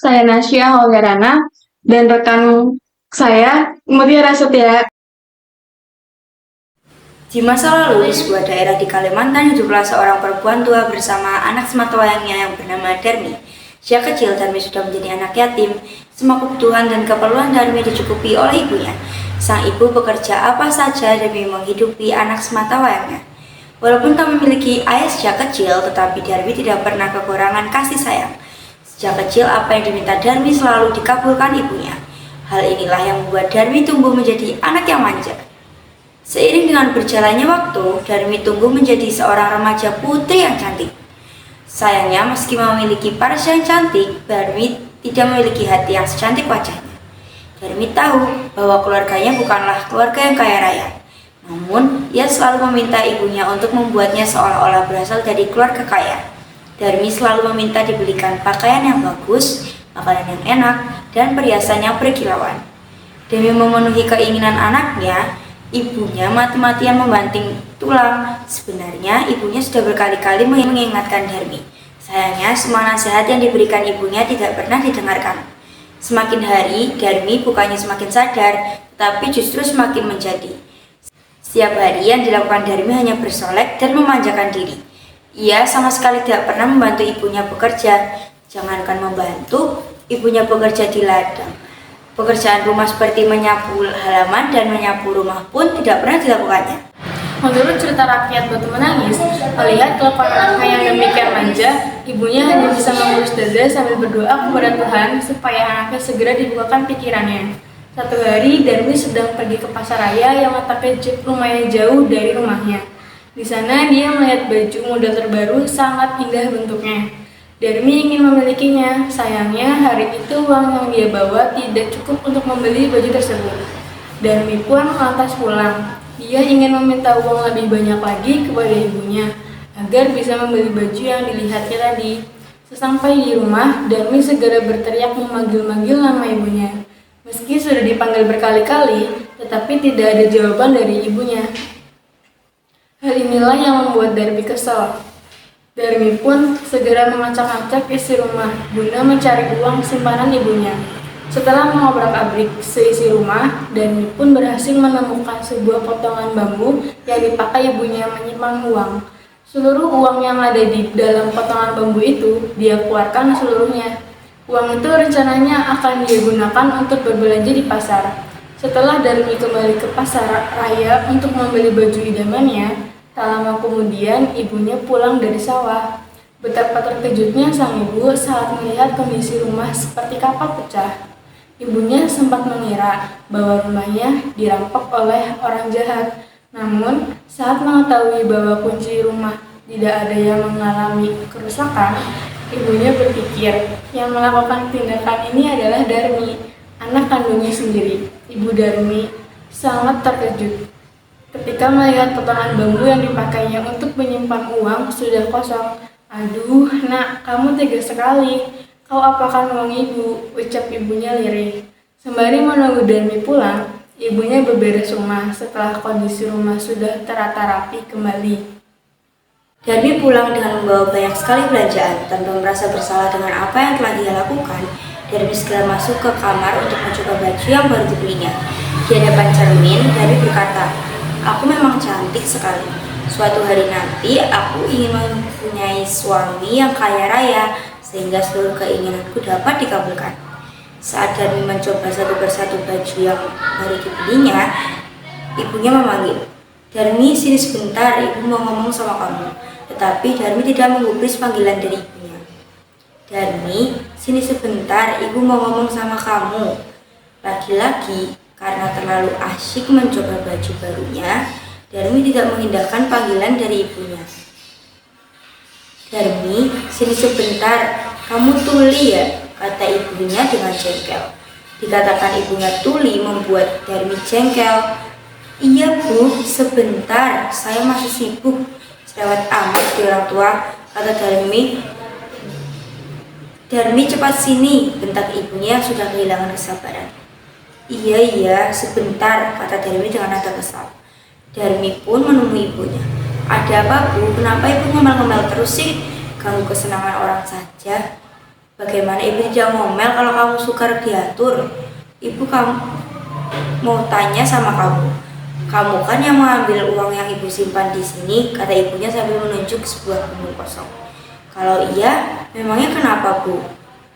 Saya Nasya Holgerana dan rekan saya Mutiara Setia. Di masa lalu, di sebuah daerah di Kalimantan hiduplah seorang perempuan tua bersama anak sematawayangnya yang bernama Darmi. Sejak kecil, Darmi sudah menjadi anak yatim. Semua kebutuhan dan keperluan Darmi dicukupi oleh ibunya. Sang ibu bekerja apa saja demi menghidupi anak sematawayangnya. Walaupun tak memiliki ayah sejak kecil, tetapi Darmi tidak pernah kekurangan kasih sayang. Sejak kecil, apa yang diminta Darmi selalu dikabulkan ibunya. Hal inilah yang membuat Darmi tumbuh menjadi anak yang manja. Seiring dengan berjalannya waktu, Darmi tumbuh menjadi seorang remaja putri yang cantik. Sayangnya, meski memiliki paras yang cantik, Darmi tidak memiliki hati yang secantik wajahnya. Darmi tahu bahwa keluarganya bukanlah keluarga yang kaya raya. Namun, ia selalu meminta ibunya untuk membuatnya seolah-olah berasal dari keluarga kaya. Darmi selalu meminta dibelikan pakaian yang bagus, makanan yang enak, dan perhiasan yang berkilauan. Demi memenuhi keinginan anaknya, ibunya mati-matian membanting tulang. Sebenarnya ibunya sudah berkali-kali mengingatkan Darmi. Sayangnya semua nasihat yang diberikan ibunya tidak pernah didengarkan. Semakin hari, Darmi bukannya semakin sadar, tetapi justru semakin menjadi. Setiap hari yang dilakukan Darmi hanya bersolek dan memanjakan diri. Ia sama sekali tidak pernah membantu ibunya bekerja. Jangankan membantu, ibunya bekerja di ladang. Pekerjaan rumah seperti menyapu halaman dan menyapu rumah pun tidak pernah dilakukannya. Menurut cerita rakyat Batu Menangis, melihat kelakuan anaknya yang demikian manja, ibunya hanya bisa mengurus dada sambil berdoa kepada Tuhan supaya anaknya segera dibukakan pikirannya. Satu hari, Darmi sedang pergi ke pasar raya yang letaknya lumayan jauh dari rumahnya. Di sana, dia melihat baju model terbaru sangat indah bentuknya. Darmi ingin memilikinya, sayangnya hari itu uang yang dia bawa tidak cukup untuk membeli baju tersebut. Darmi pun lantas pulang. Dia ingin meminta uang lebih banyak lagi kepada ibunya, agar bisa membeli baju yang dilihatnya tadi. Sesampai di rumah, Darmi segera berteriak memanggil-manggil nama ibunya. Meski sudah dipanggil berkali-kali, tetapi tidak ada jawaban dari ibunya. Hal inilah yang membuat Darmi kesal. Darmi pun segera mengacak-acak isi rumah guna mencari uang simpanan ibunya. Setelah mengobrak-abrik seisi rumah, Darmi pun berhasil menemukan sebuah potongan bambu yang dipakai ibunya menyimpan uang. Seluruh uang yang ada di dalam potongan bambu itu dia keluarkan seluruhnya. Uang itu rencananya akan dia gunakan untuk berbelanja di pasar. Setelah Darmi kembali ke pasar raya untuk membeli baju idamannya, tak lama kemudian ibunya pulang dari sawah. Betapa terkejutnya sang ibu saat melihat kondisi rumah seperti kapal pecah. Ibunya sempat mengira bahwa rumahnya dirampok oleh orang jahat. Namun, saat mengetahui bahwa kunci rumah tidak ada yang mengalami kerusakan, ibunya berpikir yang melakukan tindakan ini adalah Darmi, anak kandungnya sendiri. Ibu Darmi sangat terkejut ketika melihat potongan bambu yang dipakainya untuk menyimpan uang sudah kosong. "Aduh, nak, kamu tega sekali. Kau apakan uang ibu?" ucap ibunya lirih. Sembari menunggu Darmi pulang, ibunya beberes rumah setelah kondisi rumah sudah tertata rapi kembali. Darmi pulang dengan membawa banyak sekali belanjaan. Tanpa merasa bersalah dengan apa yang telah dia lakukan, Darmi segera masuk ke kamar untuk mencoba baju yang baru dibelinya. Di hadapan cermin, Darmi berkata, "Aku memang cantik sekali. Suatu hari nanti aku ingin mempunyai suami yang kaya raya, sehingga seluruh keinginanku dapat dikabulkan." Saat Darmi mencoba satu persatu baju yang baru dibelinya, ibunya memanggil, "Darmi, sini sebentar, ibu mau ngomong sama kamu." Tetapi Darmi tidak menggubris panggilan dari ibunya. "Darmi, sini sebentar, ibu mau ngomong sama kamu." Lagi-lagi, karena terlalu asyik mencoba baju barunya, Darmi tidak mengindahkan panggilan dari ibunya. "Darmi, sini sebentar, kamu tuli ya?" kata ibunya dengan jengkel. Dikatakan ibunya tuli membuat Darmi jengkel. "Iya bu, sebentar, saya masih sibuk. Cerewet amat di orang tua," kata Darmi. "Darmi, cepat sini," bentak ibunya yang sudah kehilangan kesabaran. Iya, sebentar," kata Darmi dengan nada kesal. Darmi pun menemui ibunya. "Ada apa bu? Kenapa ibu ngomel-ngomel terus sih? Ganggu kesenangan orang saja." Bagaimana ibu tidak ngomel kalau kamu suka diatur? Ibu kamu mau tanya sama kamu. Kamu kan yang mengambil uang yang ibu simpan di sini, kata ibunya sambil menunjuk sebuah bumbu kosong. Kalau iya, memangnya kenapa bu?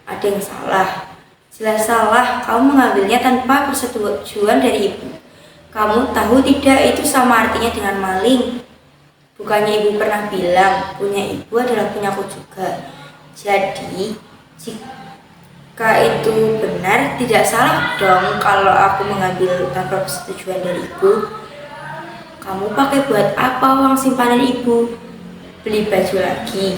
Ada yang salah? Jelas salah, kamu mengambilnya tanpa persetujuan dari ibu. Kamu tahu tidak itu sama artinya dengan maling? Bukannya ibu pernah bilang, punya ibu adalah punyaku juga. Jadi, jika itu benar, tidak salah dong kalau aku mengambil tanpa persetujuan dari ibu. Kamu pakai buat apa uang simpanan ibu? Beli baju lagi?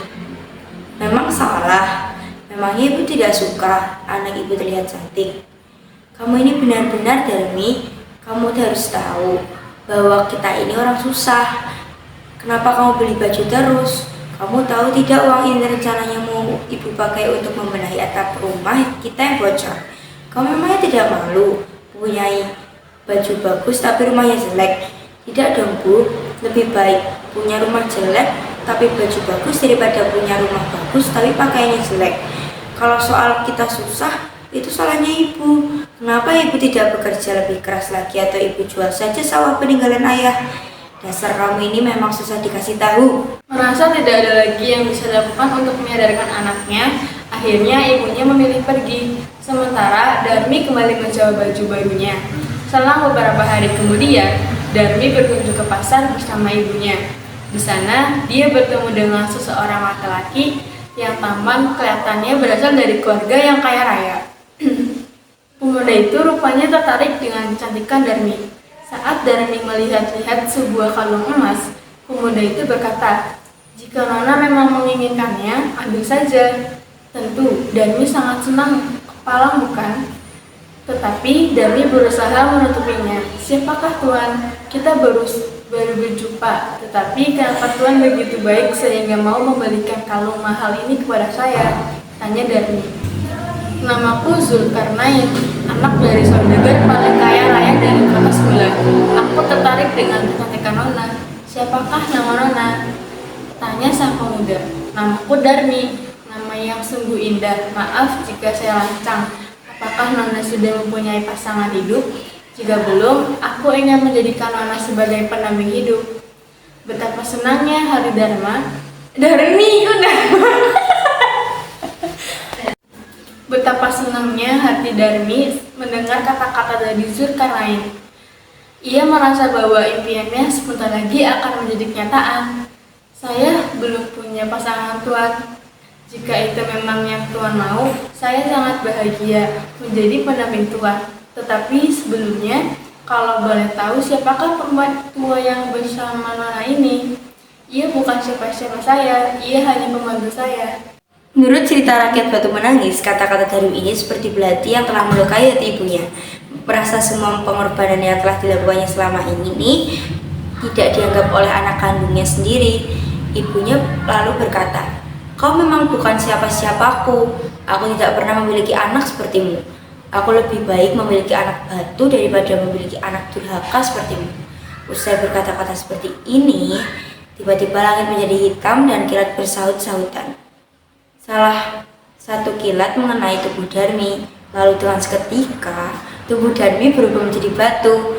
Memang salah. Memangnya ibu tidak suka anak ibu terlihat cantik? Kamu ini benar-benar Darmi, kamu harus tahu bahwa kita ini orang susah. Kenapa kamu beli baju terus? Kamu tahu tidak uang ini rencananya mau ibu pakai untuk membenahi atap rumah kita yang bocor. Kamu memangnya tidak malu punya baju bagus tapi rumahnya jelek? Tidak dong bu, lebih baik punya rumah jelek tapi baju bagus daripada punya rumah bagus tapi pakaiannya jelek. Kalau soal kita susah, itu salahnya ibu. Kenapa ibu tidak bekerja lebih keras lagi atau ibu jual saja sawah peninggalan ayah? Dasar kamu ini memang susah dikasih tahu. Merasa tidak ada lagi yang bisa dilakukan untuk menyadarkan anaknya, akhirnya ibunya memilih pergi. Sementara Darmi kembali mencoba baju barunya. Selang beberapa hari kemudian, Darmi berkunjung ke pasar bersama ibunya. Di sana, dia bertemu dengan seseorang laki-laki yang tampan, kelihatannya berasal dari keluarga yang kaya raya. Pemuda itu rupanya tertarik dengan kecantikan Darmi. Saat Darmi melihat-lihat sebuah kalung emas, pemuda itu berkata, "Jika Nona memang menginginkannya, ambil saja." Tentu, Darmi sangat senang kepala bukan? Tetapi Darmi berusaha menutupinya. "Siapakah Tuan? Kita baru berjumpa. Tetapi kenapa Tuan begitu baik sehingga mau memberikan kalung mahal ini kepada saya?" tanya Darmi. "Namaku Zulkarnain, anak dari saudagar paling kaya raya dari kota sebelah. Aku tertarik dengan kecantikan Nona. Siapakah nama Nona?" tanya sang pemuda. "Namaku Darmi, nama yang sungguh indah. Maaf jika saya lancang. Apakah Nona sudah mempunyai pasangan hidup? Jika belum, aku ingin menjadikan Nona sebagai pendamping hidup." Betapa senangnya hari Darmi udah. Betapa senangnya hati Darmi mendengar kata-kata dari Zulkarnain. Ia merasa bahwa impiannya sebentar lagi akan menjadi kenyataan. "Saya belum punya pasangan Tuan. Jika itu memang yang Tuan mau, saya sangat bahagia menjadi pendamping Tuan. Tetapi sebelumnya, kalau boleh tahu siapakah perempuan tua yang bersama Nona ini?" "Ia bukan siapa-siapa saya, ia hanya pembantu saya." Menurut cerita rakyat Batu Menangis, kata-kata Darmi ini seperti belati yang telah melukai hati ibunya. Merasa semua pengorbanan yang telah dilakukannya selama ini tidak dianggap oleh anak kandungnya sendiri. Ibunya lalu berkata, "Kau memang bukan siapa-siapaku. Aku tidak pernah memiliki anak sepertimu. Aku lebih baik memiliki anak batu daripada memiliki anak durhaka sepertimu." Usai berkata-kata seperti ini, tiba-tiba langit menjadi hitam dan kilat bersaut-sautan. Salah satu kilat mengenai tubuh Darmi, lalu dengan seketika tubuh Darmi berubah menjadi batu.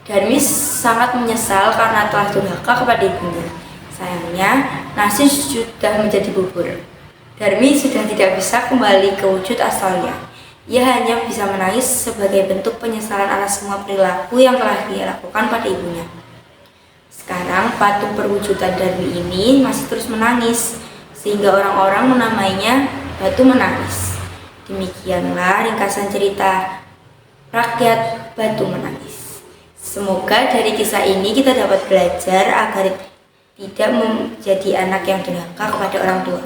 Darmi sangat menyesal karena telah durhaka kepada ibunya. Sayangnya, nasi sudah menjadi bubur. Darmi sudah tidak bisa kembali ke wujud asalnya. Ia hanya bisa menangis sebagai bentuk penyesalan atas semua perilaku yang telah dia lakukan pada ibunya. Sekarang patung perwujudan Darmi ini masih terus menangis, sehingga orang-orang menamainya Batu Menangis. Demikianlah ringkasan cerita rakyat Batu Menangis. Semoga dari kisah ini kita dapat belajar agar tidak menjadi anak yang durhaka kepada orang tua.